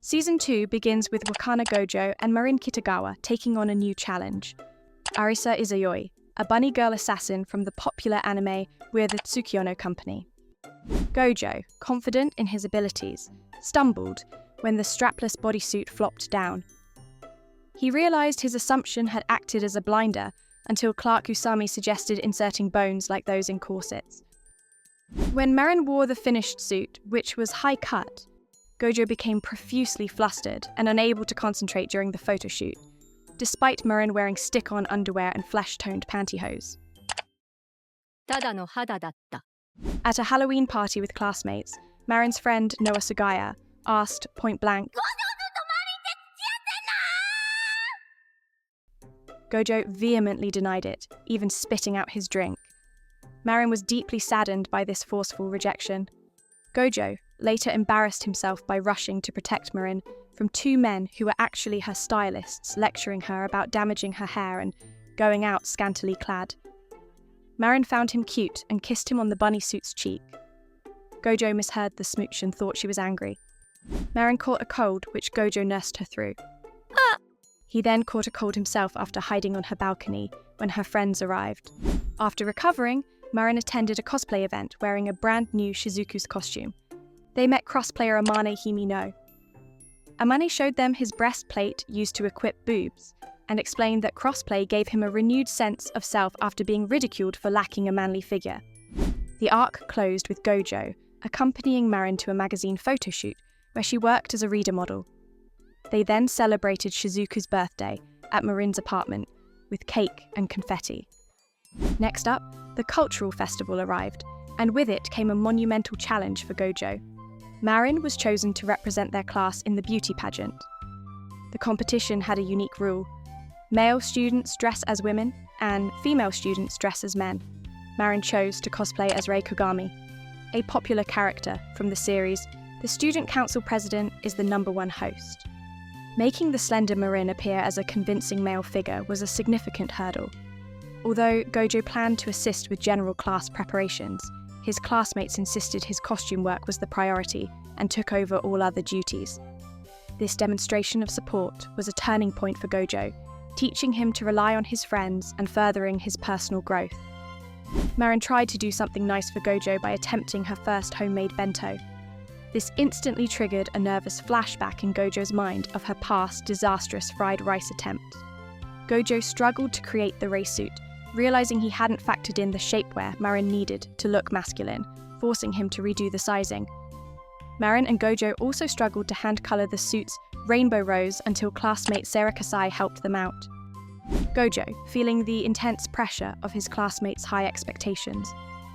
Season 2 begins with Wakana Gojo and Marin Kitagawa taking on a new challenge. Arisa Izayoi, a bunny girl assassin from the popular anime We're the Tsukiono Company. Gojo, confident in his abilities, stumbled when the strapless bodysuit flopped down. He realized his assumption had acted as a blinder until Clark Usami suggested inserting bones like those in corsets. When Marin wore the finished suit, which was high-cut, Gojo became profusely flustered and unable to concentrate during the photo shoot, despite Marin wearing stick-on underwear and flesh-toned pantyhose. At a Halloween party with classmates, Marin's friend Noah Sugaya asked point-blank, Gojo vehemently denied it, even spitting out his drink. Marin was deeply saddened by this forceful rejection. Gojo later embarrassed himself by rushing to protect Marin from two men who were actually her stylists, lecturing her about damaging her hair and going out scantily clad. Marin found him cute and kissed him on the bunny suit's cheek. Gojo misheard the smooch and thought she was angry. Marin caught a cold, which Gojo nursed her through. He then caught a cold himself after hiding on her balcony when her friends arrived. After recovering, Marin attended a cosplay event wearing a brand new Shizuku's costume. They met crossplayer Amane Himeno. Amane showed them his breastplate used to equip boobs, and explained that crossplay gave him a renewed sense of self after being ridiculed for lacking a manly figure. The arc closed with Gojo accompanying Marin to a magazine photo shoot where she worked as a reader model. They then celebrated Shizuku's birthday at Marin's apartment with cake and confetti. Next up, the cultural festival arrived, and with it came a monumental challenge for Gojo. Marin was chosen to represent their class in the beauty pageant. The competition had a unique rule. Male students dress as women, and female students dress as men. Marin chose to cosplay as Rei Kogami. A popular character from the series, the student council president is the #1 host. Making the slender Marin appear as a convincing male figure was a significant hurdle. Although Gojo planned to assist with general class preparations, his classmates insisted his costume work was the priority and took over all other duties. This demonstration of support was a turning point for Gojo, teaching him to rely on his friends and furthering his personal growth. Marin tried to do something nice for Gojo by attempting her first homemade bento. This instantly triggered a nervous flashback in Gojo's mind of her past disastrous fried rice attempt. Gojo struggled to create the race suit, realizing he hadn't factored in the shapewear Marin needed to look masculine, forcing him to redo the sizing. Marin and Gojo also struggled to hand-colour the suit's rainbow rose until classmate Sarah Kasai helped them out. Gojo, feeling the intense pressure of his classmates' high expectations,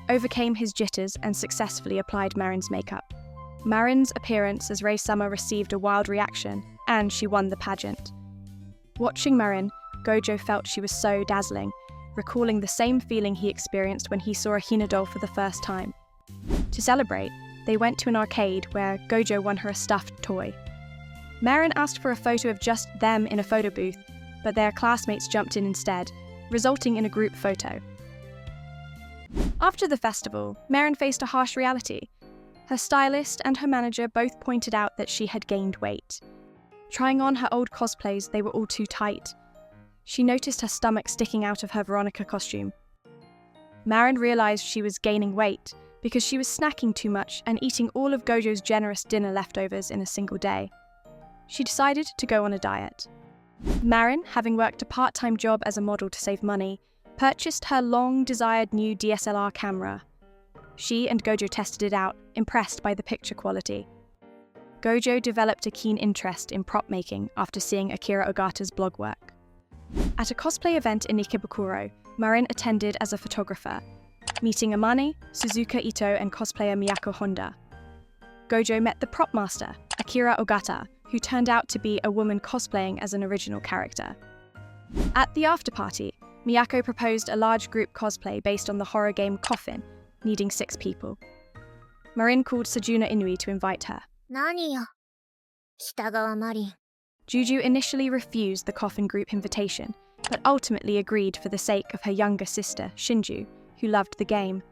overcame his jitters and successfully applied Marin's makeup. Marin's appearance as Rei Summer received a wild reaction, and she won the pageant. Watching Marin, Gojo felt she was so dazzling, recalling the same feeling he experienced when he saw a Hina doll for the first time. To celebrate, they went to an arcade where Gojo won her a stuffed toy. Marin asked for a photo of just them in a photo booth, but their classmates jumped in instead, resulting in a group photo. After the festival, Marin faced a harsh reality. Her stylist and her manager both pointed out that she had gained weight. Trying on her old cosplays, they were all too tight. She noticed her stomach sticking out of her Veronica costume. Marin realized she was gaining weight because she was snacking too much and eating all of Gojo's generous dinner leftovers in a single day. She decided to go on a diet. Marin, having worked a part-time job as a model to save money, purchased her long-desired new DSLR camera. She and Gojo tested it out, impressed by the picture quality. Gojo developed a keen interest in prop making after seeing Akira Ogata's blog work. At a cosplay event in Ikebukuro, Marin attended as a photographer, meeting Amane, Suzuka Ito and cosplayer Miyako Honda. Gojo met the prop master, Akira Ogata, who turned out to be a woman cosplaying as an original character. At the after-party, Miyako proposed a large group cosplay based on the horror game Coffin, needing 6 people. Marin called Sejuna Inui to invite her. Kitagawa Marin. Juju initially refused the Coffin group invitation, but ultimately agreed for the sake of her younger sister, Shinju, who loved the game.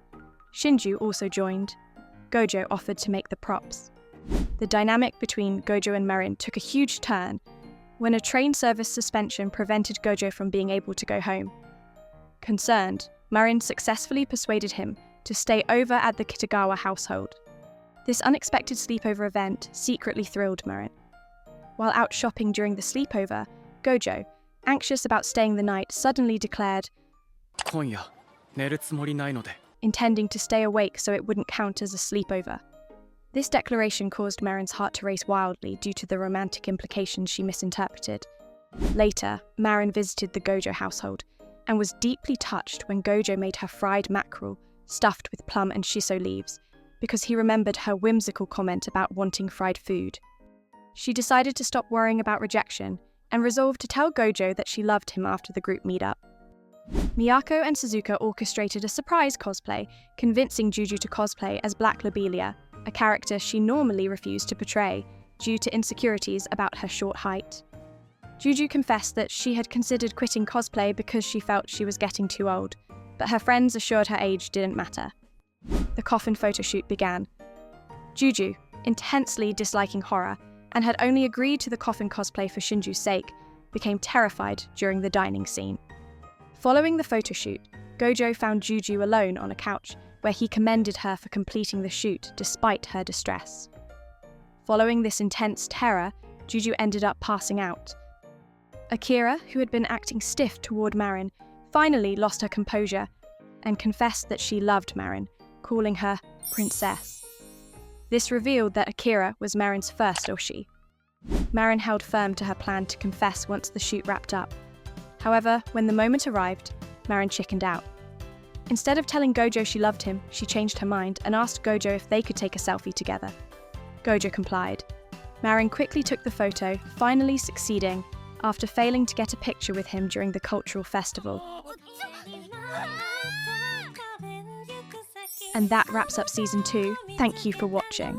Shinju also joined. Gojo offered to make the props. The dynamic between Gojo and Marin took a huge turn when a train service suspension prevented Gojo from being able to go home. Concerned, Marin successfully persuaded him to stay over at the Kitagawa household. This unexpected sleepover event secretly thrilled Marin. While out shopping during the sleepover, Gojo, anxious about staying the night, suddenly declared, intending to stay awake so it wouldn't count as a sleepover. This declaration caused Marin's heart to race wildly due to the romantic implications she misinterpreted. Later, Marin visited the Gojo household and was deeply touched when Gojo made her fried mackerel stuffed with plum and shiso leaves, because he remembered her whimsical comment about wanting fried food. She decided to stop worrying about rejection and resolved to tell Gojo that she loved him after the group meetup. Miyako and Suzuka orchestrated a surprise cosplay, convincing Juju to cosplay as Black Lobelia, a character she normally refused to portray due to insecurities about her short height. Juju confessed that she had considered quitting cosplay because she felt she was getting too old, but her friends assured her age didn't matter. The Coffin photoshoot began. Juju, intensely disliking horror, and had only agreed to the Coffin cosplay for Shinju's sake, became terrified during the dining scene. Following the photoshoot, Gojo found Juju alone on a couch, where he commended her for completing the shoot despite her distress. Following this intense terror, Juju ended up passing out. Akira, who had been acting stiff toward Marin, finally lost her composure and confessed that she loved Marin, calling her princess. This revealed that Akira was Marin's first oshi. Marin held firm to her plan to confess once the shoot wrapped up. However, when the moment arrived, Marin chickened out. Instead of telling Gojo she loved him, she changed her mind and asked Gojo if they could take a selfie together. Gojo complied. Marin quickly took the photo, finally succeeding after failing to get a picture with him during the cultural festival. And that wraps up Season 2. Thank you for watching.